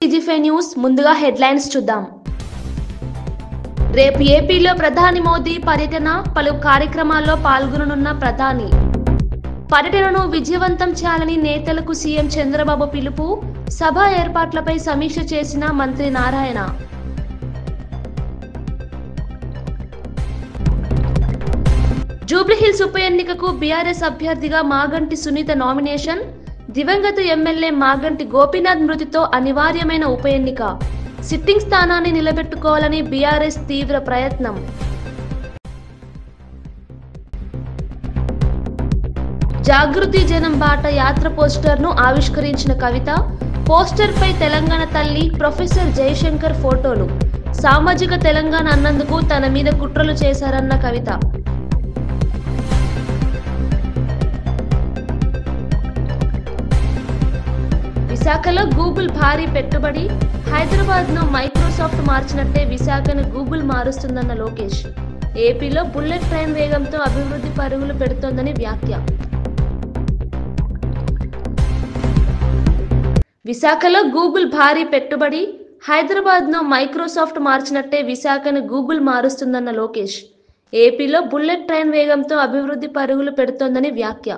CG5 news ముందుగా headlines చూద్దాం. రేపు ఏపీలో ప్రధాని మోదీ పర్యటన, పలు కార్యక్రమాల్లో పాల్గొననున్న ప్రధాని. పర్యటనను విజయవంతం చేయాలని నేతలకు సీఎం చంద్రబాబు పిలుపు, సభ ఏర్పాట్లపై సమీక్ష చేసిన మంత్రి నారాయణ. జూబ్లీహిల్స్ ఉప ఎన్నికకు బీఆర్ఎస్ అభ్యర్థిగా మాగంటి సునీత నామినేషన్, దివంగత ఎమ్మెల్యే మాగంటి గోపీనాథ్ మృతితో అనివార్యమైన ఉప ఎన్నిక, సిట్టింగ్ స్థానాన్ని నిలబెట్టుకోవాలని బీఆర్ఎస్ తీవ్ర ప్రయత్నం. జాగృతి జనం బాట యాత్ర పోస్టర్ను ఆవిష్కరించిన కవిత, పోస్టర్పై తెలంగాణ తల్లి ప్రొఫెసర్ జయశంకర్ ఫోటోలు. సామాజిక తెలంగాణ అన్నందుకు తన మీద కుట్రలు చేశారన్న కవిత. విశాఖలో గూగుల్ భారీ పెట్టుబడి, హైదరాబాద్ను మైక్రోసాఫ్ట్ మార్చినట్టే విశాఖను గూగుల్ మారుస్తుందన్న లోకేష్. ఏపీలో బుల్లెట్ ట్రైన్ వేగంతో అభివృద్ధి పరుగులు పెడుతోందని వ్యాఖ్య. విశాఖలో గూగుల్ భారీ పెట్టుబడి, హైదరాబాద్ను మైక్రోసాఫ్ట్ మార్చినట్టే విశాఖను గూగుల్ మారుస్తుందన్న లోకేష్. ఏపీలో బుల్లెట్ ట్రైన్ వేగంతో అభివృద్ధి పరుగులు పెడుతోందని వ్యాఖ్య.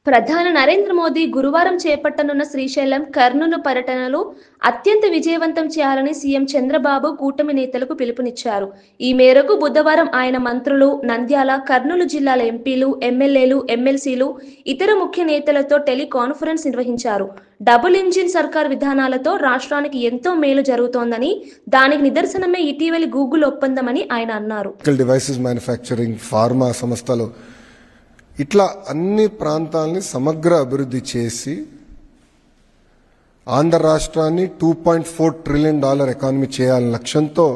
ప్రధాని నరేంద్ర మోదీ గురువారం చేపట్టనున్న శ్రీశైలం, కర్నూలు పర్యటనలు అత్యంత విజయవంతం చేయాలని సీఎం చంద్రబాబు కూటమి నేతలకు పిలుపునిచ్చారు. ఈ మేరకు బుధవారం ఆయన మంత్రులు, నంద్యాల, కర్నూలు జిల్లాల ఎంపీలు, ఎమ్మెల్యేలు, ఎమ్మెల్సీలు, ఇతర ముఖ్య నేతలతో టెలికాన్ఫరెన్స్ నిర్వహించారు. డబుల్ ఇంజిన్ సర్కార్ విధానాలతో రాష్ట్రానికి ఎంతో మేలు జరుగుతోందని, దానికి నిదర్శనమే ఇటీవలి గూగుల్ ఒప్పందమని ఆయన అన్నారు. డివైసెస్ మ్యానుఫ్యాక్చరింగ్, ఫార్మా సంస్థలు, ఇట్లా అన్ని ప్రాంతాలని సమగ్ర అభివృద్ధి చేసి ఆంధ్ర రాష్ట్రాన్ని $2.4 ట్రిలియన్ ఎకానమీ చేయాలనే లక్ష్యంతో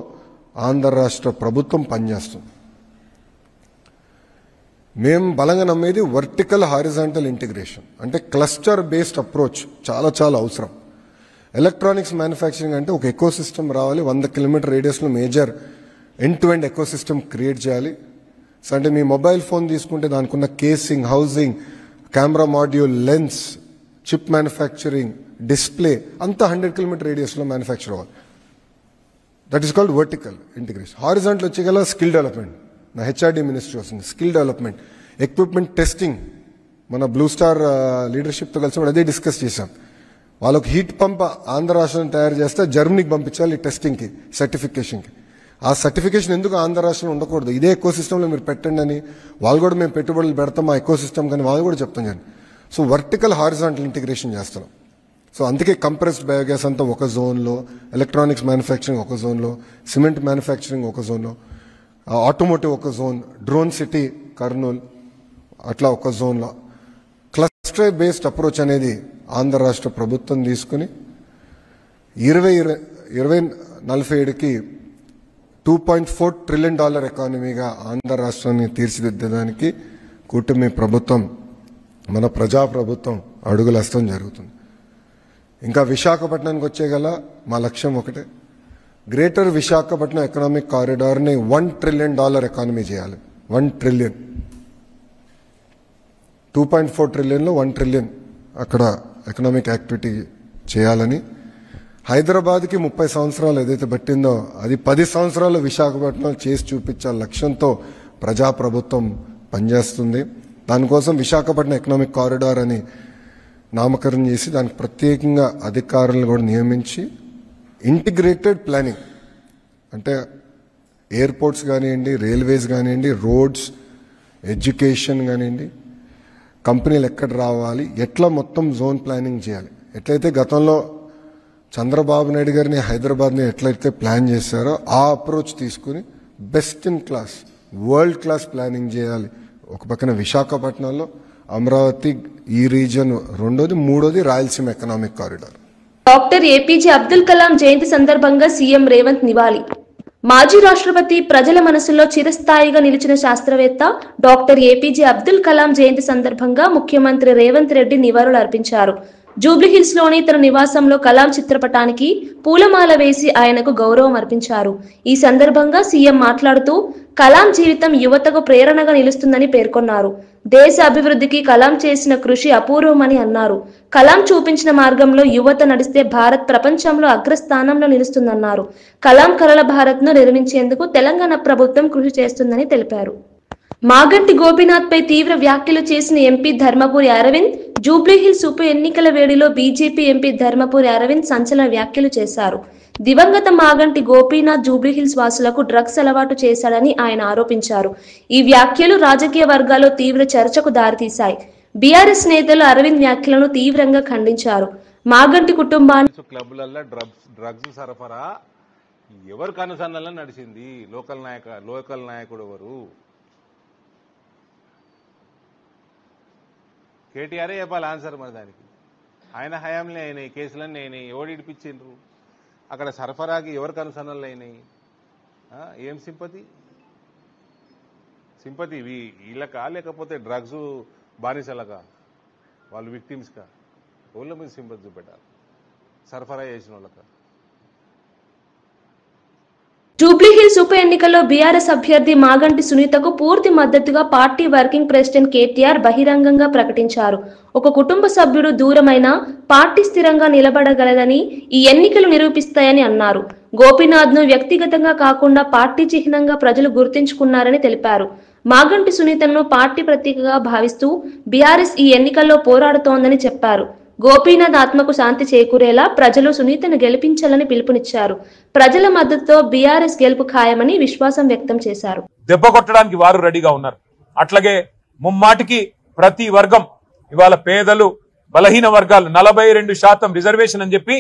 ఆంధ్ర రాష్ట్ర ప్రభుత్వం పనిచేస్తుంది. మేము బలంగా నమ్మేది వర్టికల్ హారిజాంటల్ ఇంటిగ్రేషన్, అంటే క్లస్టర్ బేస్డ్ అప్రోచ్ చాలా చాలా అవసరం. ఎలక్ట్రానిక్స్ మ్యానుఫ్యాక్చరింగ్ అంటే ఒక ఎకోసిస్టమ్ రావాలి, 100 కిలోమీటర్ రేడియస్లో major end to end ecosystem create చేయాలి. సో అంటే మీ మొబైల్ ఫోన్ తీసుకుంటే దానికి ఉన్న casing, housing, camera module, lens, chip manufacturing, display అంతా 100 కిలోమీటర్ రేడియస్లో మ్యానుఫ్యాక్చర్ అవ్వాలి. That is called vertical integration. Horizontal వచ్చేగల స్కిల్ డెవలప్మెంట్, నా హెచ్ఆర్డీ మినిస్ట్రీ వస్తుంది. స్కిల్ డెవలప్మెంట్, ఎక్విప్మెంట్ టెస్టింగ్, మన బ్లూ స్టార్ లీడర్షిప్తో కలిసి అదే డిస్కస్ చేశాం. వాళ్ళకు హీట్ పంప్ ఆంధ్ర రాష్ట్రాన్ని తయారు చేస్తే జర్మనీకి పంపించాలి టెస్టింగ్కి, సర్టిఫికేషన్కి. ఆ సర్టిఫికేషన్ ఎందుకు ఆంధ్ర రాష్ట్రంలో ఉండకూడదు, ఇదే ఎకో సిస్టంలో మీరు పెట్టండి అని వాళ్ళు కూడా మేము పెట్టుబడులు పెడతాం ఆ ఎకో సిస్టమ్ కానీ వాళ్ళు కూడా చెప్తాం కానీ. సో వర్టికల్ హారిజాంటల్ ఇంటిగ్రేషన్ చేస్తున్నాం. సో అందుకే కంప్రెస్డ్ బయోగ్యాస్ అంతా ఒక జోన్లో, ఎలక్ట్రానిక్స్ మ్యానుఫ్యాక్చరింగ్ ఒక జోన్లో, సిమెంట్ మ్యానుఫ్యాక్చరింగ్ ఒక జోన్లో, ఆటోమోటివ్ ఒక జోన్, డ్రోన్ సిటీ కర్నూలు అట్లా ఒక జోన్లో. క్లస్టర్ బేస్డ్ అప్రోచ్ అనేది ఆంధ్ర రాష్ట్ర ప్రభుత్వం తీసుకుని 2047కి $2.4 ట్రిలియన్ ఎకానమీగా ఆంధ్ర రాష్ట్రాన్ని తీర్చిదిద్దడానికి కూటమి ప్రభుత్వం, మన ప్రజాప్రభుత్వం అడుగులేస్తడం జరుగుతుంది. ఇంకా విశాఖపట్నానికి వచ్చేగల మా లక్ష్యం ఒకటే, గ్రేటర్ విశాఖపట్నం ఎకనామిక్ కారిడార్ని $1 ట్రిలియన్ ఎకానమీ చేయాలి. 1 ట్రిలియన్, 2.4 ట్రిలియన్లో 1 ట్రిలియన్ అక్కడ ఎకనామిక్ యాక్టివిటీ చేయాలని. హైదరాబాద్కి 30 సంవత్సరాలు ఏదైతే పట్టిందో అది 10 సంవత్సరాలు విశాఖపట్నం చేసి చూపించాల లక్ష్యంతో ప్రజాప్రభుత్వం పనిచేస్తుంది. దానికోసం విశాఖపట్నం ఎకనామిక్ కారిడార్ అని నామకరణం చేసి దానికి ప్రత్యేకంగా అధికారులను కూడా నియమించి ఇంటిగ్రేటెడ్ ప్లానింగ్, అంటే ఎయిర్పోర్ట్స్ కానివ్వండి, రైల్వేస్ కానివ్వండి, రోడ్స్, ఎడ్యుకేషన్ కానివ్వండి, కంపెనీలు ఎక్కడ రావాలి, ఎట్లా మొత్తం జోన్ ప్లానింగ్ చేయాలి. ఎట్లయితే గతంలో చంద్రబాబు నాయుడు గారిని హైదరాబాద్ని ఎట్లయితే ప్లాన్ చేశారో ఆ అప్రోచ్ తీసుకుని best in class, world class planning చేయాలి. ఒక పక్కన విశాఖపట్నంలో, అమరావతి ఈ రీజన్ రెండోది, మూడోది Rayalaseema economic corridor. Doctor APJ Abdul Kalam జయంతి సందర్భంగా సీఎం రేవంత్ నివాళి. మాజీ రాష్ట్రపతి, ప్రజల మనసులో చిరస్థాయిగా నిలిచిన శాస్త్రవేత్త డాక్టర్ ఏపీజే అబ్దుల్ కలాం జయంతి సందర్భంగా ముఖ్యమంత్రి రేవంత్ రెడ్డి నివాళులు అర్పించారు. జూబ్లీహిల్స్ లోని తన నివాసంలో కలాం చిత్రపటానికి పూలమాల వేసి ఆయనకు గౌరవం అర్పించారు. ఈ సందర్భంగా సీఎం మాట్లాడుతూ కలాం జీవితం యువతకు ప్రేరణగా నిలుస్తుందని పేర్కొన్నారు. దేశ అభివృద్ధికి కలాం చేసిన కృషి అపూర్వమని అన్నారు. కలాం చూపించిన మార్గంలో యువత నడిస్తే భారత్ ప్రపంచంలో అగ్రస్థానంలో నిలుస్తుందన్నారు. కలాం కలల భారత్ను నిర్మించేందుకు తెలంగాణ ప్రభుత్వం కృషి చేస్తుందని తెలిపారు. మాగంటి గోపీనాథ్ పై తీవ్ర వ్యాఖ్యలు చేసిన ఎంపీ ధర్మపురి అరవింద్, జూబ్లీహిల్స్ ఉప ఎన్నికల వేడిలో బీజేపీ ఎంపీ ధర్మపురి అరవింద్ సంచలన వ్యాఖ్యలు చేశారు. దివంగత మాగంటి గోపీనాథ్ జూబ్లీహిల్స్ వాసులకు డ్రగ్స్ అలవాటు చేశాడని ఆయన ఆరోపించారు. ఈ వ్యాఖ్యలు రాజకీయ వర్గాల్లో తీవ్ర చర్చకు దారితీశాయి. బీఆర్ఎస్ నేతలు అరవింద్ వ్యాఖ్యలను తీవ్రంగా ఖండించారు. మాగంటి కుటుంబాన్ని క్లబ్లలో డ్రగ్స్ సరఫరా ఎవరు కనుసన్నల్లో నడిచింది? లోకల్ నాయకుడు ఎవరు? కేటీఆర్ చెప్పాలి ఆన్సర్. మరి దానికి ఆయన హయాంలో అయినాయి కేసులన్నీ అయినాయి. ఎవడు ఇడిపించిండ్రు? అక్కడ సరఫరాకి ఎవరు కనుసన్నలు అయినాయి? ఏం సింపతి వీళ్ళకా లేకపోతే డ్రగ్స్ బానిసలకా? వాళ్ళు విక్టిమ్స్కా? వాళ్ళ మీద సింపతి చూపెట్టాలి. సరఫరా చేసిన వాళ్ళకా? జూబ్లీహిల్స్ ఉప ఎన్నికల్లో బీఆర్ఎస్ అభ్యర్థి మాగంటి సునీతకు పూర్తి మద్దతుగా పార్టీ వర్కింగ్ ప్రెసిడెంట్ కేటీఆర్ బహిరంగంగా ప్రకటించారు. ఒక కుటుంబ సభ్యుడు దూరమైనా పార్టీ స్థిరంగా నిలబడగలదని ఈ ఎన్నికలు నిరూపిస్తాయని అన్నారు. గోపీనాథ్ను వ్యక్తిగతంగా కాకుండా పార్టీ చిహ్నంగా ప్రజలు గుర్తించుకున్నారని తెలిపారు. మాగంటి సునీతను పార్టీ ప్రతీకగా భావిస్తూ బీఆర్ఎస్ ఈ ఎన్నికల్లో పోరాడుతోందని చెప్పారు. గోపీనాథ్ ఆత్మకు శాంతి చేకూరేలా ప్రజలు సునీతను గెలిపించాలని పిలుపునిచ్చారు. ప్రజల మద్దతుతో బీఆర్ఎస్ గెలుపు ఖాయమని విశ్వాసం వ్యక్తం చేశారు. దెబ్బ కొట్టడానికి వారు రెడీగా ఉన్నారు. అట్లాగే ముమ్మాటికి ప్రతి వర్గం ఇవాళ పేదలు, బలహీన వర్గాలు 42% రిజర్వేషన్ అని చెప్పి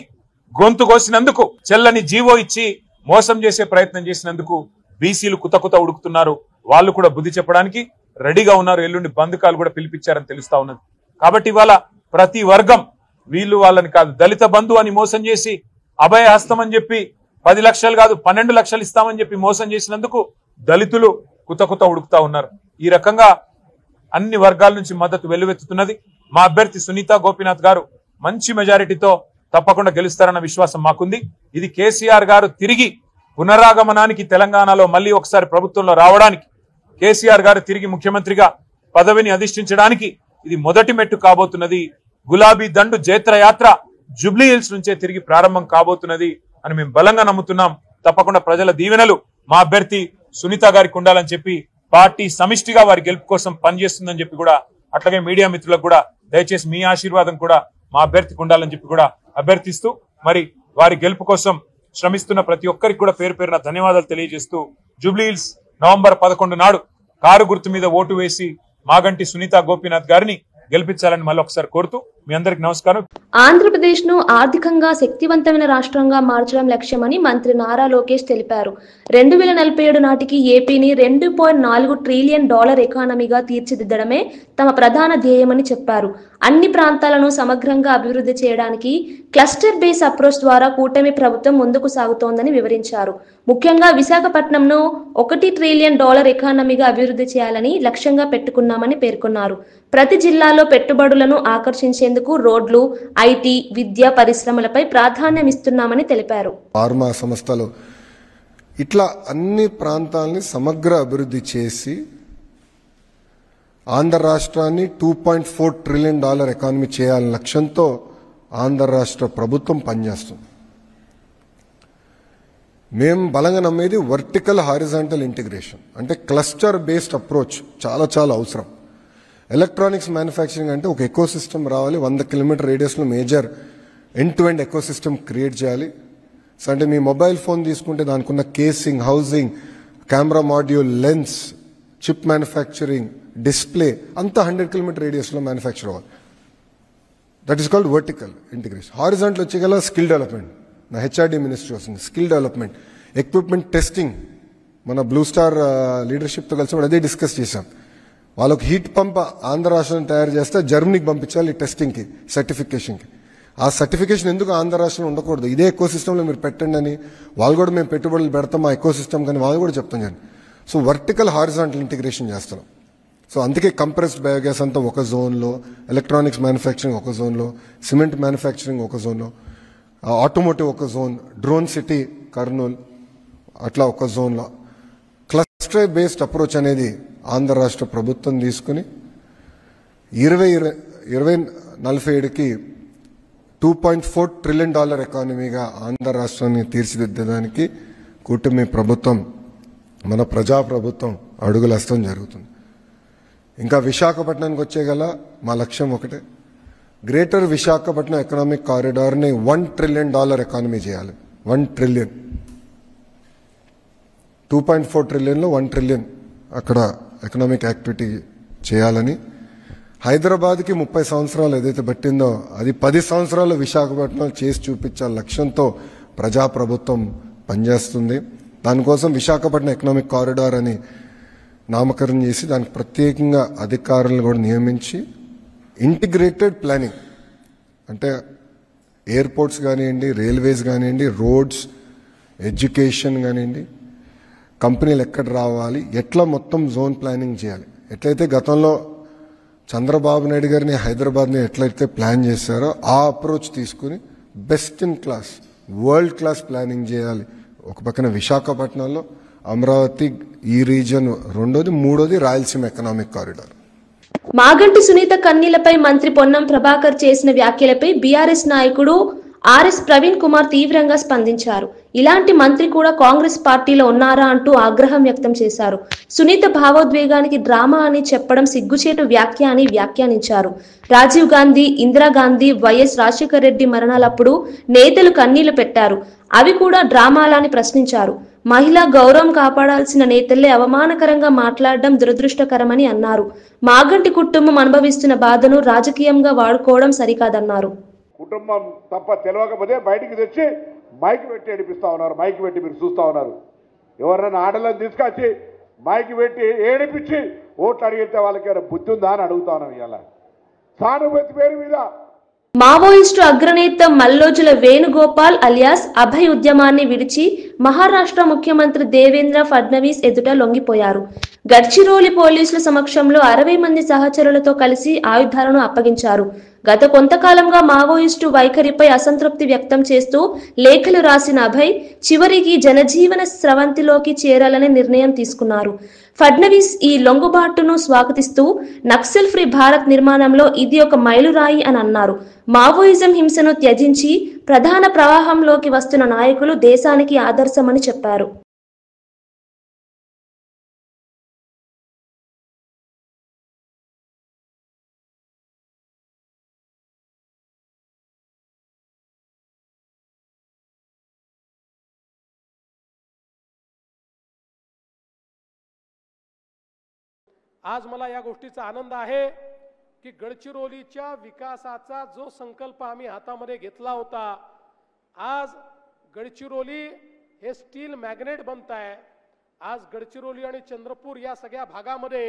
గొంతు కోసినందుకు, చెల్లని జీవో ఇచ్చి మోసం చేసే ప్రయత్నం చేసినందుకు బీసీలు కుత ఉడుకుతున్నారు. వాళ్ళు కూడా బుద్ధి చెప్పడానికి రెడీగా ఉన్నారు. ఎల్లుండి బంధుకాలు కూడా పిలిపించారని తెలుస్తా ఉన్నది. కాబట్టి ఇవాళ ప్రతి వర్గం వీళ్ళు వాళ్ళని కాదు, దళిత బంధు అని మోసం చేసి అభయ హస్తం అని చెప్పి 10 లక్షలు కాదు 12 లక్షలు ఇస్తామని చెప్పి మోసం చేసినందుకు దళితులు కుత ఉడుకుతా ఉన్నారు. ఈ రకంగా అన్ని వర్గాల నుంచి మద్దతు వెల్లువెత్తుతున్నది. మా అభ్యర్థి సునీత గోపీనాథ్ గారు మంచి మెజారిటీతో తప్పకుండా గెలుస్తారన్న విశ్వాసం మాకుంది. ఇది కేసీఆర్ గారు తిరిగి పునరాగమనానికి, తెలంగాణలో మళ్ళీ ఒకసారి ప్రభుత్వంలో రావడానికి, కేసీఆర్ గారు తిరిగి ముఖ్యమంత్రిగా పదవిని అధిష్ఠించడానికి ఇది మొదటి మెట్టు కాబోతున్నది. గులాబీ దండు జైత్రయాత్ర జూబ్లీహిల్స్ నుంచే తిరిగి ప్రారంభం కాబోతున్నది అని మేము బలంగా నమ్ముతున్నాం. తప్పకుండా ప్రజల దీవెనలు మా అభ్యర్థి సునీత గారికి ఉండాలని చెప్పి పార్టీ సమిష్టిగా వారి గెలుపు కోసం పనిచేస్తుందని చెప్పి కూడా, అట్లాగే మీడియా మిత్రులకు కూడా దయచేసి మీ ఆశీర్వాదం కూడా మా అభ్యర్థికి ఉండాలని చెప్పి కూడా అభ్యర్థిస్తూ, మరి వారి గెలుపు కోసం శ్రమిస్తున్న ప్రతి ఒక్కరికి కూడా పేరు పేరున ధన్యవాదాలు తెలియజేస్తూ, జూబ్లీహిల్స్ నవంబర్ 11 నాడు కారు గుర్తు మీద ఓటు వేసి మాగంటి సునీత గోపీనాథ్ గారిని గెలిపించాలని మళ్ళీ ఒకసారి కోరుతూ మీ అందరికి నమస్కారం. ఆంధ్రప్రదేశ్ ను ఆర్థికంగా శక్తివంతమైన రాష్ట్రంగా మార్చడం లక్ష్యమని మంత్రి నారా లోకేష్ తెలిపారు. 2047 నాటికి ఏపీని $2.4 ట్రిలియన్ ఎకానమీగా తీర్చిదిద్దడమే తమ ప్రధాన ధ్యేయమని చెప్పారు. అన్ని ప్రాంతాలను సమగ్రంగా అభివృద్ధి చేయడానికి క్లస్టర్ బేస్ అప్రోచ్ ద్వారా కూటమి ప్రభుత్వం ముందుకు సాగుతోందని వివరించారు. ముఖ్యంగా విశాఖపట్నంను $1 ట్రిలియన్ ఎకానమీగా అభివృద్ధి చేయాలని లక్ష్యంగా పెట్టుకున్నామని పేర్కొన్నారు. ప్రతి జిల్లాలో పెట్టుబడులను ఆకర్షించేందుకు రోడ్లు, ఐటీ, విద్య, పరిశ్రమలపై ప్రాధాన్యం ఇస్తున్నామని తెలిపారు. ఫార్మా సంస్థలు ఇట్లా అన్ని ప్రాంతాలని సమగ్ర అభివృద్ధి చేసి ఆంధ్ర రాష్ట్రాన్ని $2.4 ట్రిలియన్ ఎకానమీ చేయాలనే లక్ష్యంతో ఆంధ్ర రాష్ట్ర ప్రభుత్వం పనిచేస్తుంది. మేము బలంగా నమ్మేది వర్టికల్ హారిజాంటల్ ఇంటిగ్రేషన్, అంటే క్లస్టర్ బేస్డ్ అప్రోచ్ చాలా అవసరం. ఎలక్ట్రానిక్స్ మ్యానుఫ్యాక్చరింగ్ అంటే ఒక ఎకో సిస్టమ్ రావాలి. 100 కిలోమీటర్ రేడియస్లో major end to end ecosystem create చేయాలి. సో అంటే మీ మొబైల్ ఫోన్ తీసుకుంటే దానికి ఉన్న casing, housing, camera module, lens, chip manufacturing, display అంతా 100 కిలోమీటర్ రేడియస్లో మ్యానుఫ్యాక్చర్ అవ్వాలి. That is called vertical integration. Horizontal వచ్చేగల స్కిల్ డెవలప్మెంట్, నా హెచ్ఆర్డీ మినిస్ట్రీ వస్తుంది. స్కిల్ డెవలప్మెంట్, ఎక్విప్మెంట్ టెస్టింగ్, మన బ్లూ స్టార్ లీడర్షిప్తో కలిసి అదే డిస్కస్ చేశాం. వాళ్ళకి హీట్ పంప్ ఆంధ్ర రాష్ట్రాన్ని తయారు చేస్తే జర్మనీకి పంపించాలి టెస్టింగ్కి, సర్టిఫికేషన్కి. ఆ సర్టిఫికేషన్ ఎందుకు ఆంధ్ర రాష్ట్రంలో ఉండకూడదు, ఇదే ఎకో సిస్టంలో మీరు పెట్టండి అని వాళ్ళు కూడా మేము పెట్టుబడులు పెడతాం ఆ ఎకో సిస్టమ్ కానీ వాళ్ళు కూడా చెప్తాం కానీ. సో వర్టికల్ హారిజాంటల్ ఇంటిగ్రేషన్ చేస్తున్నాం. సో అందుకే కంప్రెస్డ్ బయోగ్యాస్ అంతా ఒక జోన్లో, ఎలక్ట్రానిక్స్ మ్యానుఫ్యాక్చరింగ్ ఒక జోన్లో, సిమెంట్ మ్యానుఫ్యాక్చరింగ్ ఒక జోన్లో, ఆటోమోటివ్ ఒక జోన్, డ్రోన్ సిటీ కర్నూలు అట్లా ఒక జోన్లో. క్లస్టర్ బేస్డ్ అప్రోచ్ అనేది ఆంధ్ర రాష్ట్ర ప్రభుత్వం తీసుకుని 2047కి $2.4 ట్రిలియన్ ఎకానమీగా ఆంధ్ర రాష్ట్రాన్ని తీర్చిదిద్దడానికి కూటమి ప్రభుత్వం, మన ప్రజాప్రభుత్వం అడుగులేస్తాం జరుగుతుంది. ఇంకా విశాఖపట్నానికి వచ్చేగల మా లక్ష్యం ఒకటే, గ్రేటర్ విశాఖపట్నం ఎకనామిక్ కారిడార్ని $1 ట్రిలియన్ ఎకానమీ చేయాలి. 1 ట్రిలియన్, 2.4 ట్రిలియన్లో 1 ట్రిలియన్ అక్కడ ఎకనామిక్ యాక్టివిటీ చేయాలని, హైదరాబాద్కి 30 సంవత్సరాలు ఏదైతే పట్టిందో అది 10 సంవత్సరాలు విశాఖపట్నం చేసి చూపించాల లక్ష్యంతో ప్రజాప్రభుత్వం పనిచేస్తుంది. దానికోసం విశాఖపట్నం ఎకనామిక్ కారిడార్ అని నామకరణం చేసి దానికి ప్రత్యేకంగా అధికారులను కూడా నియమించి ఇంటిగ్రేటెడ్ ప్లానింగ్, అంటే ఎయిర్పోర్ట్స్ కానివ్వండి, రైల్వేస్ కానివ్వండి, రోడ్స్, ఎడ్యుకేషన్ కానివ్వండి, కంపెనీలు ఎక్కడ రావాలి, ఎట్లా మొత్తం జోన్ ప్లానింగ్ చేయాలి. ఎట్లయితే గతంలో చంద్రబాబు నాయుడు గారిని హైదరాబాద్ని ఎట్లయితే ప్లాన్ చేశారో ఆ అప్రోచ్ తీసుకుని best in class, world class planning చేయాలి. ఒక పక్కన విశాఖపట్నంలో, అమరావతి ఈ రీజన్ రెండోది, మూడోది రాయలసీమ ఎకనామిక్ కారిడార్. మాగంటి సునీత కన్నీలపై మంత్రి పొన్నం ప్రభాకర్ చేసిన వ్యాఖ్యలపై బీఆర్ఎస్ నాయకుడు ఆర్ఎస్ ప్రవీణ్ కుమార్ తీవ్రంగా స్పందించారు. ఇలాంటి మంత్రి కూడా కాంగ్రెస్ పార్టీలో ఉన్నారా అంటూ ఆగ్రహం వ్యక్తం చేశారు. సునీత భావోద్వేగానికి డ్రామా అని చెప్పడం సిగ్గుచేటు వ్యాఖ్య అని వ్యాఖ్యానించారు. రాజీవ్ గాంధీ, ఇందిరాగాంధీ, వైఎస్ రాజశేఖర రెడ్డి మరణాలప్పుడు నేతలు కన్నీళ్లు పెట్టారు, అవి కూడా డ్రామాలని ప్రశ్నించారు. మహిళా గౌరవం కాపాడాల్సిన నేతల్లే అవమానకరంగా మాట్లాడడం దురదృష్టకరమని అన్నారు. మాగంటి కుటుంబం అనుభవిస్తున్న బాధను రాజకీయంగా వాడుకోవడం సరికాదన్నారు. కుటుంబం తప్ప తెలియకపోతే బయటికి తెచ్చి మైక్ పెట్టి ఏడిపిస్తా ఉన్నారు. మైక్ పెట్టి మీరు చూస్తూ ఉన్నారు. ఎవరైనా ఆడలను తీసుకొచ్చి మైక్ పెట్టి ఏడిపించి ఓట్లు అడిగితే వాళ్ళకి బుద్ధి ఉందా అని అడుగుతా ఉన్నాం. ఇవాళ సానుభూతి పేరు మీద మావోయిస్టు అగ్రనేత మల్లోజుల వేణుగోపాల్ అలియాస్ అభయ్ ఉద్యమాన్ని విడిచి మహారాష్ట్ర ముఖ్యమంత్రి దేవేంద్ర ఫడ్నవీస్ ఎదుట లొంగిపోయారు. గడ్చిరోలి పోలీసుల సమక్షంలో 60 మంది సహచరులతో కలిసి ఆయుధాలను అప్పగించారు. గత కొంతకాలంగా మావోయిస్టు వైఖరిపై అసంతృప్తి వ్యక్తం చేస్తూ లేఖలు రాసిన అభయ్ చివరికి జనజీవన స్రవంతిలోకి చేరాలనే నిర్ణయం తీసుకున్నారు. ఫడ్నవీస్ ఈ లొంగుబాటును స్వాగతిస్తూ నక్సల్ ఫ్రీ భారత్ నిర్మాణంలో ఇది ఒక మైలురాయి అని అన్నారు. మావోయిజం హింసను త్యజించి ప్రధాన ప్రవాహంలోకి వస్తున్న నాయకులు దేశానికి ఆదర్శమని చెప్పారు. आज मला या गोष्टीचा आनंद आहे की गडचिरोलीच्या विकासाचा जो संकल्प आम्ही हातामध्ये घेतला होता, आज गडचिरोली हे स्टील मॅग्नेट बनत आहे. आज गडचिरोली आणि चंद्रपूर या सगळ्या भागामध्ये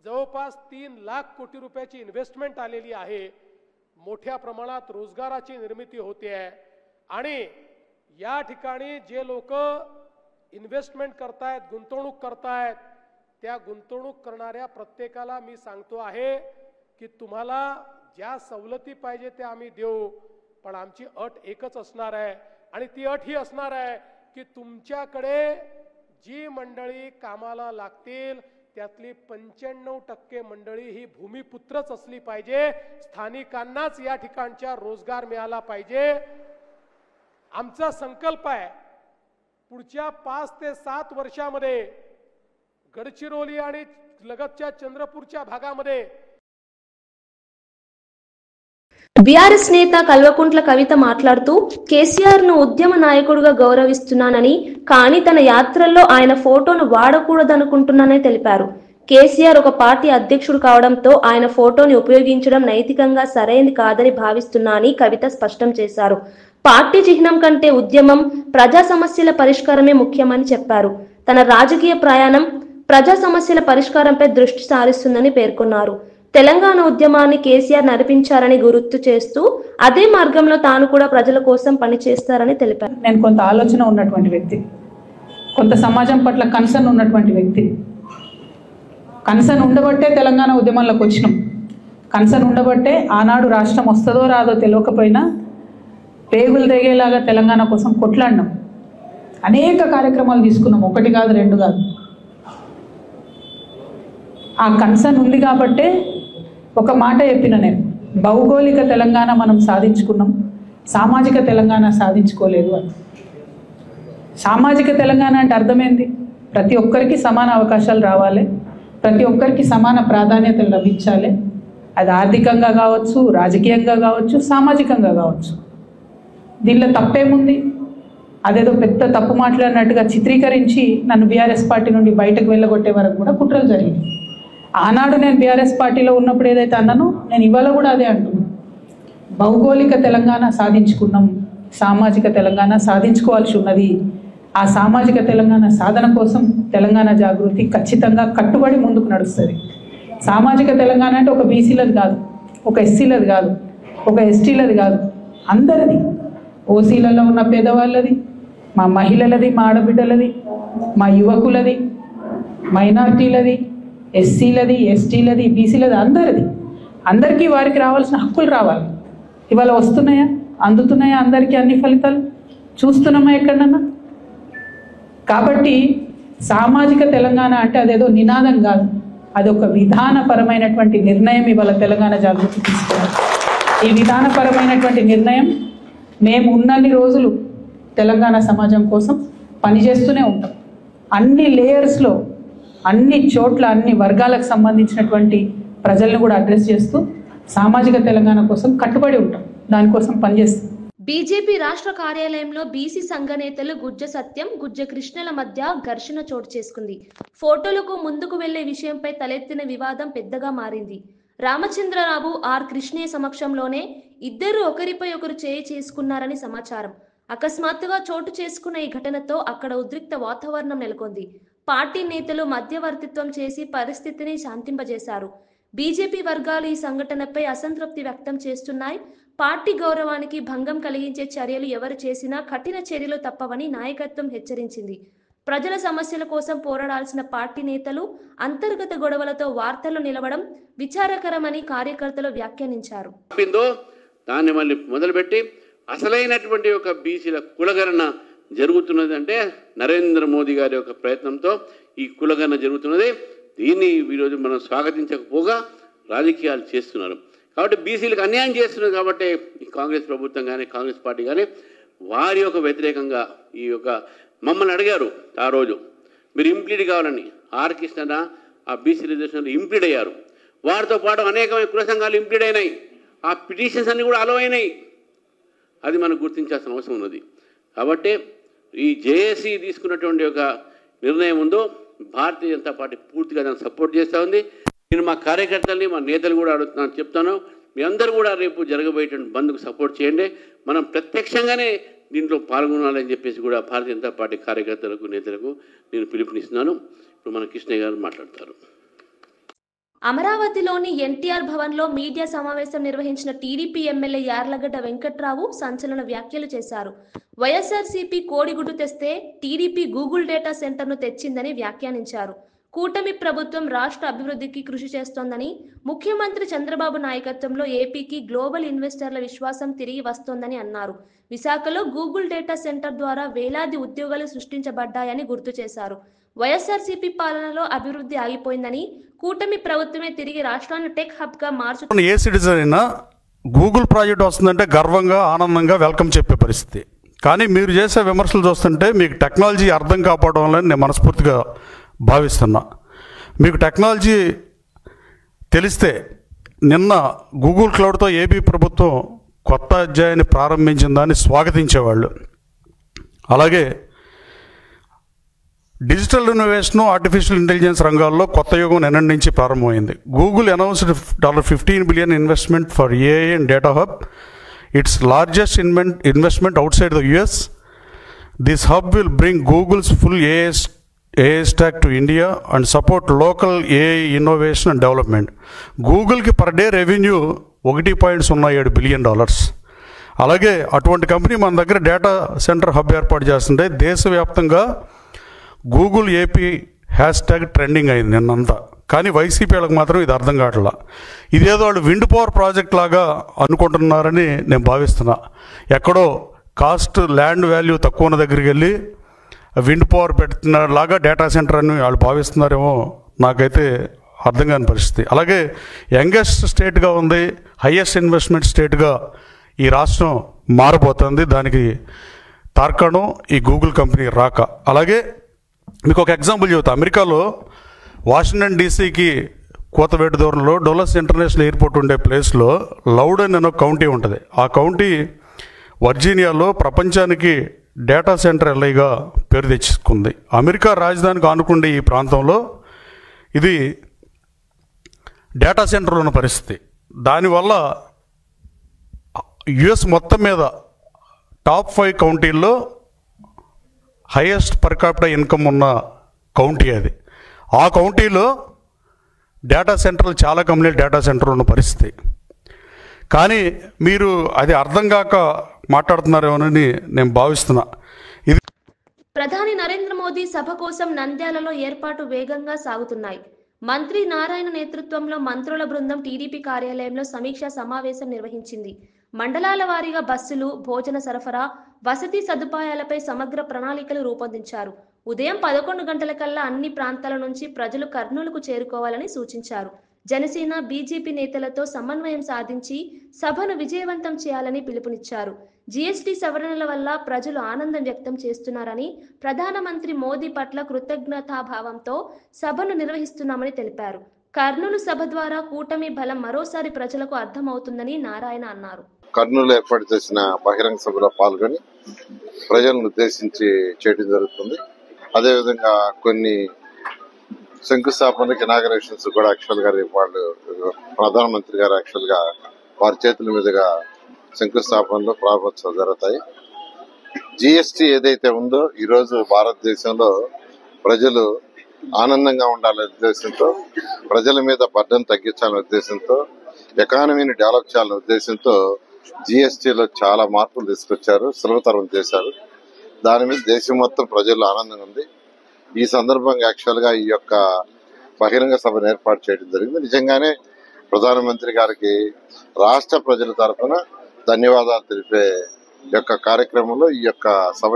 जवळपास 3 लाख कोटी रुपयाची इन्व्हेस्टमेंट आलेली आहे. मोठ्या प्रमाणात रोजगाराची निर्मिती होते आहे आणि या ठिकाणी जे लोक इन्व्हेस्टमेंट करतायत, गुंतवणूक करतायत, त्या गुंतवणूक करणाऱ्या प्रत्येकाला मी सांगतो आहे की तुम्हाला ज्या सवलती पाहिजे त्या आम्ही देऊ, पण आमची अट एकच असणार आहे आणि ती अट ही असणार आहे की तुमच्याकडे जी मंडळी कामाला लागतील त्यातली 95% मंडळी ही भूमिपुत्रच असली पाहिजे. स्थानिकांनाच या ठिकाणच्या रोजगार मिळाला पाहिजे. आमचा संकल्प आहे पुढच्या 5 ते 7 वर्षामध्ये गडचिरोली आणि लगतच्या चंद्रपूरच्या भागामध्ये. బీఆర్ఎస్ నేత కల్వకుంట్ల కవిత మాట్లాడుతూ కేసీఆర్ ను ఉద్యమ నాయకుడిగా గౌరవిస్తున్నానని, కానీ తన యాత్రల్లో ఆయన ఫోటోను వాడకూడదనుకుంటున్నానని తెలిపారు. కేసీఆర్ ఒక పార్టీ అధ్యక్షుడు కావడంతో ఆయన ఫోటోని ఉపయోగించడం నైతికంగా సరైనది కాదని భావిస్తున్నా అని కవిత స్పష్టం చేశారు. పార్టీ చిహ్నం కంటే ఉద్యమం, ప్రజా సమస్యల పరిష్కారమే ముఖ్యమని చెప్పారు. తన రాజకీయ ప్రయాణం ప్రజా సమస్యల పరిష్కారంపై దృష్టి సారిస్తుందని పేర్కొన్నారు. తెలంగాణ ఉద్యమాన్ని కేసీఆర్ నడిపించారని గుర్తు చేస్తూ అదే మార్గంలో తాను కూడా ప్రజల కోసం పనిచేస్తారని తెలిపారు. నేను కొంత ఆలోచన ఉన్నటువంటి వ్యక్తి, కొంత సమాజం పట్ల కన్సర్న్ ఉన్నటువంటి వ్యక్తి. కన్సర్న్ ఉండబట్టే తెలంగాణ ఉద్యమంలోకి వచ్చినాం. కన్సర్న్ ఉండబట్టే ఆనాడు రాష్ట్రం వస్తుందో రాదో తెలియకపోయినా పేగులు తెగేలాగా తెలంగాణ కోసం కొట్లాడినాం. అనేక కార్యక్రమాలు తీసుకున్నాం, 1 కాదు 2 కాదు. ఆ కన్సర్న్ ఉంది కాబట్టే ఒక మాట చెప్పిన నేను, భౌగోళిక తెలంగాణ మనం సాధించుకున్నాం, సామాజిక తెలంగాణ సాధించుకోలేదు అని. సామాజిక తెలంగాణ అంటే అర్థమైంది, ప్రతి ఒక్కరికి సమాన అవకాశాలు రావాలి, ప్రతి ఒక్కరికి సమాన ప్రాధాన్యతలు లభించాలి. అది ఆర్థికంగా కావచ్చు, రాజకీయంగా కావచ్చు, సామాజికంగా కావచ్చు. దీనిలో తప్పేముంది? అదేదో పెద్ద తప్పు మాట్లాడినట్టుగా చిత్రీకరించి నన్ను బీఆర్ఎస్ పార్టీ నుండి బయటకు వెళ్ళగొట్టే వరకు కూడా కుట్రలు జరిగింది. ఆనాడు నేను బీఆర్ఎస్ పార్టీలో ఉన్నప్పుడు ఏదైతే అన్నానో నేను ఇవాళ కూడా అదే అంటున్నాను. భౌగోళిక తెలంగాణ సాధించుకున్నాం, సామాజిక తెలంగాణ సాధించుకోవాల్సి ఉన్నది. ఆ సామాజిక తెలంగాణ సాధన కోసం తెలంగాణ జాగృతి ఖచ్చితంగా కట్టుబడి ముందుకు నడుస్తుంది. సామాజిక తెలంగాణ అంటే ఒక బీసీలది కాదు, ఒక ఎస్సీలది కాదు, ఒక ఎస్టీలది కాదు, అందరిది. ఓసీలలో ఉన్న పేదవాళ్ళది, మా మహిళలది, మా ఆడబిడ్డలది, మా యువకులది, మైనార్టీలది, ఎస్సీలది, ఎస్టీలది, బీసీలది, అందరిది. అందరికీ వారికి రావాల్సిన హక్కులు రావాలి. ఇవాళ వస్తున్నాయా, అందుతున్నాయా అందరికీ అన్ని ఫలితాలు? చూస్తున్నామా ఎక్కడన్నా? కాబట్టి సామాజిక తెలంగాణ అంటే అదేదో నినాదం కాదు, అదొక విధానపరమైనటువంటి నిర్ణయం ఇవాళ తెలంగాణ జాగృతి తీసుకోవాలి. ఈ విధానపరమైనటువంటి నిర్ణయం మేము ఉన్నన్ని రోజులు తెలంగాణ సమాజం కోసం పనిచేస్తూనే ఉంటాం. అన్ని లేయర్స్లో, అన్ని చోట్ల, అన్ని వర్గాలకు సంబంధించినటువంటి ప్రజలను కూడా అడ్రస్ చేస్తూ సామాజిక తెలంగాణ కోసం కట్టుబడి ఉంటాం, దానికోసం పనిచేస్తాం. బీజేపీ రాష్ట్ర కార్యాలయంలో బీసీ సంఘ నేతలు గుజ్జ సత్యం, గుజ్జ కృష్ణల మధ్య ఘర్షణ చోటు చేసుకుంది. ఫోటోలకు ముందుకు వెళ్లే విషయంపై తలెత్తిన వివాదం పెద్దగా మారింది. రామచంద్రరావు, ఆర్ కృష్ణయ్య సమక్షంలోనే ఇద్దరు ఒకరిపై ఒకరు చేయి చేసుకున్నారని సమాచారం. అకస్మాత్తుగా చోటు చేసుకున్న ఈ ఘటనతో అక్కడ ఉద్రిక్త వాతావరణం నెలకొంది. పార్టీ నేతలు మధ్యవర్తిత్వం చేసి పరిస్థితిని శాంతింపజేశారు. బీజేపీ వర్గాలు ఈ సంఘటనపై అసంతృప్తి వ్యక్తం చేస్తున్నాయి. పార్టీ గౌరవానికి భంగం కలిగించే చర్యలు ఎవరు చేసినా కఠిన చర్యలు తప్పవని నాయకత్వం హెచ్చరించింది. ప్రజల సమస్యల కోసం పోరాడాల్సిన పార్టీ నేతలు అంతర్గత గొడవలతో వార్తలు నిలవడం విచారకరమని కార్యకర్తలు వ్యాఖ్యానించారు. దాన్ని మళ్ళీ మొదలుపెట్టి అసలైనటువంటి ఒక బీసీల కులగణన జరుగుతున్నది అంటే నరేంద్ర మోదీ గారి యొక్క ప్రయత్నంతో ఈ కులగణన జరుగుతున్నది. దీన్ని ఈరోజు మనం స్వాగతించకపోగా రాజకీయాలు చేస్తున్నారు. కాబట్టి బీసీలకు అన్యాయం చేస్తున్నారు. కాబట్టి ఈ కాంగ్రెస్ ప్రభుత్వం కానీ కాంగ్రెస్ పార్టీ కానీ వారి యొక్క వ్యతిరేకంగా ఈ యొక్క మమ్మల్ని అడిగారు ఆ రోజు, మీరు ఇంప్లీడ్ కావాలని. ఆర్ కృష్ణ ఆ బీసీ రిజర్వేషన్లో ఇంప్లీడ్ అయ్యారు. వారితో పాటు అనేకమైన కుల సంఘాలు ఇంప్లీడ్ అయినాయి. ఆ పిటిషన్స్ అన్నీ కూడా అలో అయినాయి. అది మనం గుర్తించాల్సిన అవసరం ఉన్నది. కాబట్టి ఈ జేఏసీ తీసుకున్నటువంటి ఒక నిర్ణయం ఉందో భారతీయ జనతా పార్టీ పూర్తిగా దాన్ని సపోర్ట్ చేస్తూ ఉంది. నేను మా కార్యకర్తల్ని, మా నేతలు కూడా అడుగుతున్నాను, చెప్తాను, మీ అందరూ కూడా రేపు జరగబోయేటువంటి బంద్కు సపోర్ట్ చేయండి. మనం ప్రత్యక్షంగానే దీంట్లో పాల్గొనాలని చెప్పేసి కూడా భారతీయ జనతా పార్టీ కార్యకర్తలకు, నేతలకు నేను పిలుపునిస్తున్నాను. ఇప్పుడు మన కృష్ణయ్య గారు మాట్లాడతారు. అమరావతిలోని ఎన్టీఆర్ భవన్లో మీడియా సమావేశం నిర్వహించిన టీడీపీ ఎమ్మెల్యే యార్లగడ్డ వెంకట్రావు సంచలన వ్యాఖ్యలు చేశారు. వైఎస్ఆర్సీపీ కోడిగుడ్డు తెస్తే టీడీపీ గూగుల్ డేటా సెంటర్ను తెచ్చిందని వ్యాఖ్యానించారు. కూటమి ప్రభుత్వం రాష్ట్ర అభివృద్ధికి కృషి చేస్తోందని, ముఖ్యమంత్రి చంద్రబాబు నాయకత్వంలో ఏపీకి గ్లోబల్ ఇన్వెస్టర్ల విశ్వాసం తిరిగి వస్తోందని అన్నారు. విశాఖలో గూగుల్ డేటా సెంటర్ ద్వారా వేలాది ఉద్యోగాలు సృష్టించబడ్డాయని గుర్తు చేశారు. వైఎస్ఆర్సీపీ పాలనలో అభివృద్ధి ఆగిపోయిందని, కూటమి ప్రభుత్వమే తిరిగి రాష్ట్రాన్ని టెక్ హబ్ గా మార్చుతుంది. ఏ సిటిజన్ అయినా గూగుల్ ప్రాజెక్ట్ వస్తుందంటే గర్వంగా, ఆనందంగా వెల్కమ్ చెప్పే పరిస్థితి. కానీ మీరు చేసే విమర్శలు చూస్తుంటే మీకు టెక్నాలజీ అర్థం కాకపోవడం వల్ల నేను మనస్ఫూర్తిగా భావిస్తున్నా. మీకు టెక్నాలజీ తెలిస్తే నిన్న గూగుల్ క్లౌడ్తో ఏపీ ప్రభుత్వం కొత్త అధ్యాయాన్ని ప్రారంభించిన దాన్ని స్వాగతించేవాళ్ళు. అలాగే డిజిటల్ ఇన్నోవేషన్, ఆర్టిఫిషియల్ ఇంటెలిజెన్స్ రంగాల్లో కొత్త యుగం నిన్నటి నుంచి ప్రారంభమైంది. Google announced $15 billion investment for AI and data hub, it's largest investment outside the US. This hub will bring Google's full AI stack to India and support local AI innovation and development. గూగుల్కి per day revenue $1.07 billion. అలాగే అటువంటి company మన దగ్గర data centre hub ఏర్పాటు చేస్తుంటే దేశవ్యాప్తంగా Google AP hashtag trending అయింది నిన్నంతా. కానీ వైసీపీ వాళ్ళకి మాత్రం ఇది అర్థం కావట్లా. ఇదేదో వాళ్ళు విండ్ పవర్ ప్రాజెక్ట్ లాగా అనుకుంటున్నారని నేను భావిస్తున్నా. ఎక్కడో కాస్ట్, ల్యాండ్ వాల్యూ తక్కువ ఉన్న దగ్గరికి వెళ్ళి విండ్ పవర్ పెడుతున్నలాగా డేటా సెంటర్ అని వాళ్ళు భావిస్తున్నారేమో, నాకైతే అర్థం కాని పరిస్థితి. అలాగే యంగెస్ట్ స్టేట్గా ఉంది, హయ్యెస్ట్ ఇన్వెస్ట్మెంట్ స్టేట్గా ఈ రాష్ట్రం మారబోతుంది. దానికి తార్కాణం ఈ గూగుల్ కంపెనీ రాక. అలాగే మీకు ఒక ఎగ్జాంపుల్ చెబుతా. అమెరికాలో వాషింగ్టన్ డీసీకి కోతవేటు దూరంలో డొల్లస్ ఇంటర్నేషనల్ ఎయిర్పోర్ట్ ఉండే ప్లేస్లో లౌడన్ అనే కౌంటీ ఉంటుంది. ఆ కౌంటీ వర్జీనియాలో ప్రపంచానికి డేటా సెంటర్ ఎల్ఐగా పేరు తెచ్చుకుంది. అమెరికా రాజధానికి ఆనుకుండే ఈ ప్రాంతంలో ఇది డేటా సెంటర్ ఉన్న పరిస్థితి. దానివల్ల యుఎస్ మొత్తం మీద టాప్ 5 కౌంటీల్లో హైయెస్ట్ పర్ క్యాపిటల్ ఇన్కమ్ ఉన్న కౌంటీ అది. ఆ కౌంటీలో డేటా సెంటర్లు, చాలా కంపెనీలు డేటా సెంటర్ ఉన్న పరిస్థితి. కానీ మీరు అది అర్థం కాక మాట్లాడుతున్నారేమోనని నేను భావిస్తున్నా. ఇది ప్రధాని నరేంద్ర మోదీ సభ కోసం నంద్యాలలో ఏర్పాటు వేగంగా సాగుతున్నాయి. మంత్రి నారాయణ నేతృత్వంలో మంత్రుల బృందం టీడీపీ కార్యాలయంలో సమీక్షా సమావేశం నిర్వహించింది. మండలాల వారీగా బస్సులు, భోజన సరఫరా, వసతి సదుపాయాలపై సమగ్ర ప్రణాళికలు రూపొందించారు. ఉదయం 11 గంటలకల్లా అన్ని ప్రాంతాల నుంచి ప్రజలు కర్నూలుకు చేరుకోవాలని సూచించారు. జనసేన, బీజేపీ నేతలతో సమన్వయం సాధించి సభను విజయవంతం చేయాలని పిలుపునిచ్చారు. జీఎస్టీ సవరణల వల్ల ప్రజలు ఆనందం వ్యక్తం చేస్తున్నారని, ప్రధానమంత్రి మోదీ పట్ల కృతజ్ఞతాభావంతో సభను నిర్వహిస్తున్నామని తెలిపారు. కర్నూలు సభ ద్వారా కూటమి బలం మరోసారి ప్రజలకు అర్థమవుతుందని నారాయణ అన్నారు. కర్నూలు ఏర్పాటు చేసిన బహిరంగ సభలో పాల్గొని ప్రజలను ఉద్దేశించి చేయడం జరుగుతుంది. అదేవిధంగా కొన్ని శంకుస్థాపనకి ఇనాగరేషన్స్ కూడా యాక్చువల్ గా వాళ్ళు ప్రధానమంత్రి గారు యాక్చువల్ గా వారి చేతుల మీదుగా శంకుస్థాపనలో ప్రారంభోత్సవాలు జరుగుతాయి. జిఎస్టీ ఏదైతే ఉందో ఈ రోజు భారతదేశంలో ప్రజలు ఆనందంగా ఉండాలనే ఉద్దేశంతో, ప్రజల మీద బర్డెన్ తగ్గించాలనే ఉద్దేశంతో, ఎకానమీని డెవలప్ చేయాలనే ఉద్దేశంతో జిఎస్టీలో చాలా మార్పులు తీసుకొచ్చారు, సులభతరం చేశారు. దాని మీద దేశం మొత్తం ప్రజల్లో ఆనందంగా ఉంది. ఈ సందర్భంగా యాక్చువల్ గా ఈ యొక్క బహిరంగ సభను ఏర్పాటు చేయడం జరిగింది. నిజంగానే ప్రధానమంత్రి గారికి రాష్ట్ర ప్రజల తరఫున ధన్యవాదాలు తెలిపే యొక్క కార్యక్రమంలో ఈ యొక్క సభ.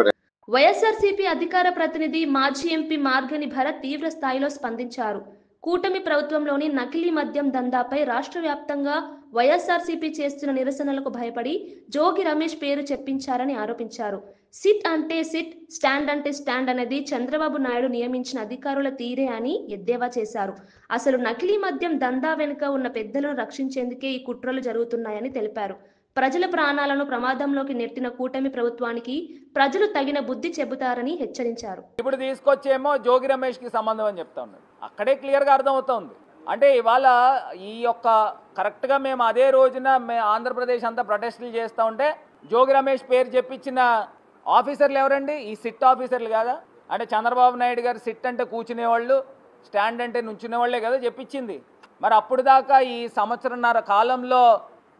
వైఎస్ఆర్సీపీ అధికార ప్రతినిధి మాజీ ఎంపీ మార్గని భరత్ తీవ్ర స్థాయిలో స్పందించారు. కూటమి ప్రభుత్వంలోని నకిలీ మద్యం దందాపై రాష్ట్ర వ్యాప్తంగా వైఎస్ఆర్సీపీ చేస్తున్న నిరసనలకు భయపడి జోగి రమేష్ పేరు చెప్పించారని ఆరోపించారు. సిట్ అంటే సిట్, స్టాండ్ అంటే స్టాండ్ అనేది చంద్రబాబు నాయుడు నియమించిన అధికారుల తీరే అని ఎద్దేవా చేశారు. అసలు నకిలీ మద్యం దందా వెనుక ఉన్న పెద్దలను రక్షించేందుకే ఈ కుట్రలు జరుగుతున్నాయని తెలిపారు. ప్రజల ప్రాణాలను ప్రమాదంలోకి నెట్టిన కూటమి ప్రభుత్వానికి ప్రజలు తగిన బుద్ధి చెబుతారని హెచ్చరించారు. ఇప్పుడు తీసుకొచ్చేమో జోగి రమేష్ కి సంబంధం అని చెప్తా ఉన్నాడు. అక్కడే క్లియర్ గా అర్థమవుతోంది. అంటే ఇవాళ ఈ యొక్క కరెక్ట్ గా మేము అదే రోజున ఆంధ్రప్రదేశ్ అంతా ప్రొటెస్టులు చేస్తూ ఉంటే జోగి రమేష్ పేరు చెప్పించిన ఆఫీసర్లు ఎవరండి? ఈ సిట్ ఆఫీసర్లు కాదా? అంటే చంద్రబాబు నాయుడు గారు సిట్ అంటే కూర్చునేవాళ్ళు, స్టాండ్ అంటే నుంచునే వాళ్లే కదా చెప్పించింది. మరి అప్పుడు దాకా ఈ సంవత్సరంన్నర కాలంలో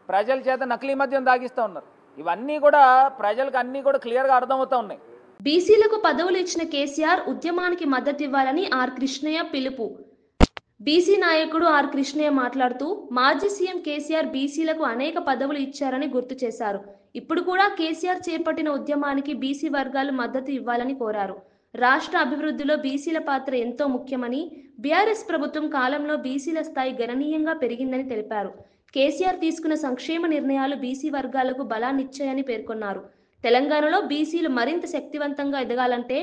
ప్రజల చేత నకిలీ మద్యం దాగిస్తూ ఉన్నారు. ఇవన్నీ కూడా ప్రజలకు అన్ని కూడా క్లియర్ గా అర్థమవుతా ఉన్నాయి. బీసీలకు పదవులు ఇచ్చిన కేసీఆర్ ఉద్యమానికి మద్దతు ఇవ్వాలని ఆర్ కృష్ణయ్య పిలుపు. బీసీ నాయకుడు ఆర్ కృష్ణయ్య మాట్లాడుతూ మాజీ సీఎం కేసీఆర్ బీసీలకు అనేక పదవులు ఇచ్చారని గుర్తు చేశారు. ఇప్పుడు కూడా కేసీఆర్ చేపట్టిన ఉద్యమానికి బీసీ వర్గాలు మద్దతు ఇవ్వాలని కోరారు. రాష్ట్ర అభివృద్ధిలో బీసీల పాత్ర ఎంతో ముఖ్యమని, బీఆర్ఎస్ ప్రభుత్వం కాలంలో బీసీల స్థాయి గణనీయంగా పెరిగిందని తెలిపారు. కేసీఆర్ తీసుకున్న సంక్షేమ నిర్ణయాలు బీసీ వర్గాలకు బలాన్నిచ్చాయని పేర్కొన్నారు. తెలంగాణలో బీసీలు మరింత శక్తివంతంగా ఎదగాలంటే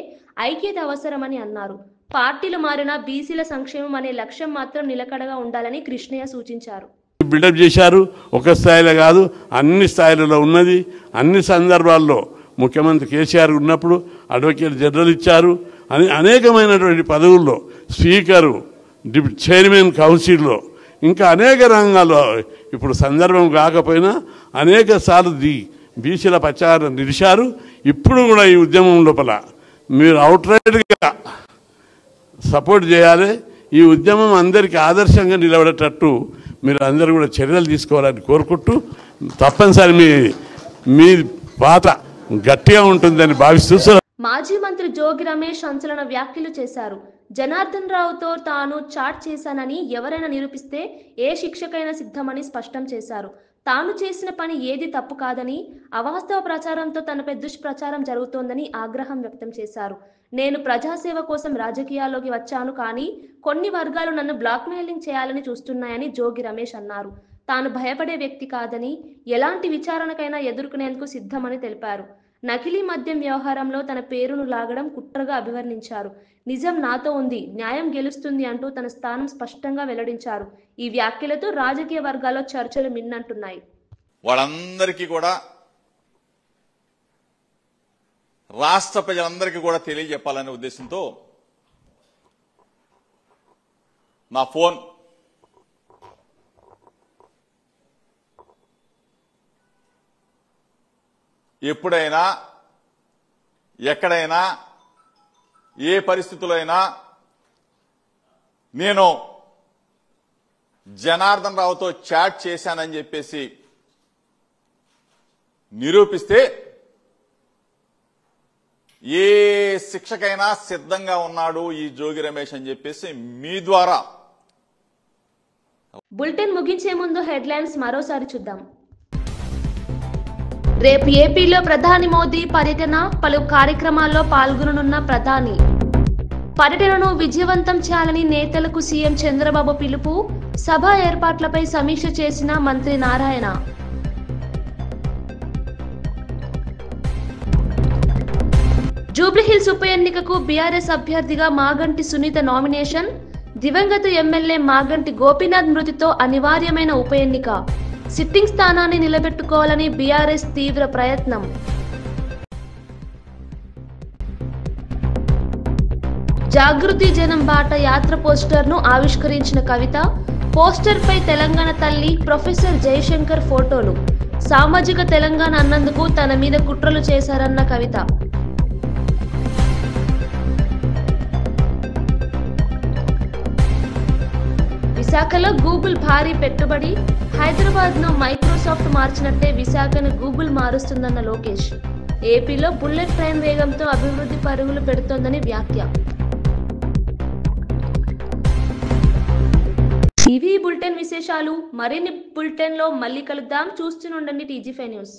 ఐక్యత అవసరమని అన్నారు. పార్టీలు మారినా బీసీల సంక్షేమం అనే లక్ష్యం మాత్రం నిలకడగా ఉండాలని కృష్ణయ్య సూచించారు. బిల్డప్ చేశారు. ఒక స్థాయిలో కాదు, అన్ని స్థాయిలలో ఉన్నది. అన్ని సందర్భాల్లో ముఖ్యమంత్రి కేసీఆర్ ఉన్నప్పుడు అడ్వకేట్ జనరల్ ఇచ్చారు. అనేకమైనటువంటి పదవుల్లో స్పీకరు, చైర్మన్ కౌన్సిల్లో, ఇంకా అనేక రంగాల్లో ఇప్పుడు సందర్భం కాకపోయినా అనేక సార్లు బీసీల ప్రచారం నిలిచారు. ఇప్పుడు కూడా ఈ ఉద్యమం లోపల మీరు అవుట్రైట్గా సపోర్ట్ చేయాలి. ఈ ఉద్యమం అందరికీ ఆదర్శంగా నిలబడేటట్టు మీరు అందరూ కూడా చర్యలు తీసుకోవాలని కోరుకుంటూ, తప్పనిసరి మీ పాత్ర గట్టిగా ఉంటుందని భావిస్తూ. మాజీ మంత్రి జోగి రమేష్ సంచలన వ్యాఖ్యలు చేశారు. జనార్దన్ రావుతో తాను చాట్ చేశానని ఎవరైనా నిరూపిస్తే ఏ శిక్షకైనా సిద్ధమని స్పష్టం చేశారు. తాను చేసిన పని ఏది తప్పు కాదని, అవాస్తవ ప్రచారంతో తనపై దుష్ప్రచారం జరుగుతోందని ఆగ్రహం వ్యక్తం చేశారు. నేను ప్రజాసేవ కోసం రాజకీయాల్లోకి వచ్చాను, కానీ కొన్ని వర్గాలు నన్ను బ్లాక్మెయిలింగ్ చేయాలని చూస్తున్నాయని జోగి రమేష్ అన్నారు. తాను భయపడే వ్యక్తి కాదని, ఎలాంటి విచారణకైనా ఎదుర్కొనేందుకు సిద్ధమని తెలిపారు. నకిలీ మద్యం వ్యవహారంలో తన పేరును లాగడం కుట్రగా అభివర్ణించారు. నిజం నాతో ఉంది, న్యాయం గెలుస్తుంది అంటూ తన స్థానం స్పష్టంగా వెల్లడించారు. ఈ వ్యాఖ్యలతో రాజకీయ వర్గాల్లో చర్చలు మిన్నంటున్నాయి. వాళ్ళందరికీ కూడా, రాష్ట్ర ప్రజలందరికీ కూడా తెలియజెప్పాలనే ఉద్దేశంతో నా ఫోన్ ఎప్పుడైనా ఎక్కడైనా ఏ పరిస్థితుల్లో అయినా నేను జనార్దన్ రావుతో చాట్ చేశానని చెప్పేసి నిరూపిస్తే ఏ శిక్షకైనా సిద్ధంగా ఉన్నాడు ఈ జోగి రమేష్ అని చెప్పేసి మీ ద్వారా. బులెటిన్ ముగించే ముందు హెడ్లైన్స్ మరోసారి చూద్దాం. రేపు ఏపీలో ప్రధాని మోదీ పర్యటన, పలు కార్యక్రమాల్లో పాల్గొననున్న ప్రధాని. పర్యటనను విజయవంతం చేయాలని నేతలకు సీఎం చంద్రబాబు పిలుపు, సభ ఏర్పాట్లపై సమీక్ష చేసిన మంత్రి నారాయణ. జూబ్లీహిల్స్ ఉప ఎన్నికకు బీఆర్ఎస్ అభ్యర్థిగా మాగంటి సునీత నామినేషన్, దివంగత ఎమ్మెల్యే మాగంటి గోపీనాథ్ మృతితో అనివార్యమైన ఉప ఎన్నిక, సిట్టింగ్ స్థానాన్ని నిలబెట్టుకోవాలని బీఆర్ఎస్ తీవ్ర ప్రయత్నం. జాగృతి జనం బాట యాత్ర పోస్టర్ను ఆవిష్కరించిన కవిత, పోస్టర్పై తెలంగాణ తల్లి ప్రొఫెసర్ జయశంకర్ ఫోటోలు. సామాజిక తెలంగాణ అన్నందుకు తన మీద కుట్రలు చేశారన్న కవిత. విశాఖలో గూగుల్ భారీ పెట్టుబడి, హైదరాబాద్ను మైక్రోసాఫ్ట్ మార్చినట్టే విశాఖను గూగుల్ మారుస్తుందన్న లోకేష్. ఏపీలో బుల్లెట్ ట్రైన్ వేగంతో అభివృద్ధి పరుగులు పెడుతోందని వ్యాఖ్య. ఇవి బులెటిన్ విశేషాలు. మరిన్ని బులెటిన్లో మళ్ళీ కలుద్దాం. చూస్తూనే ఉండండి TG5 న్యూస్.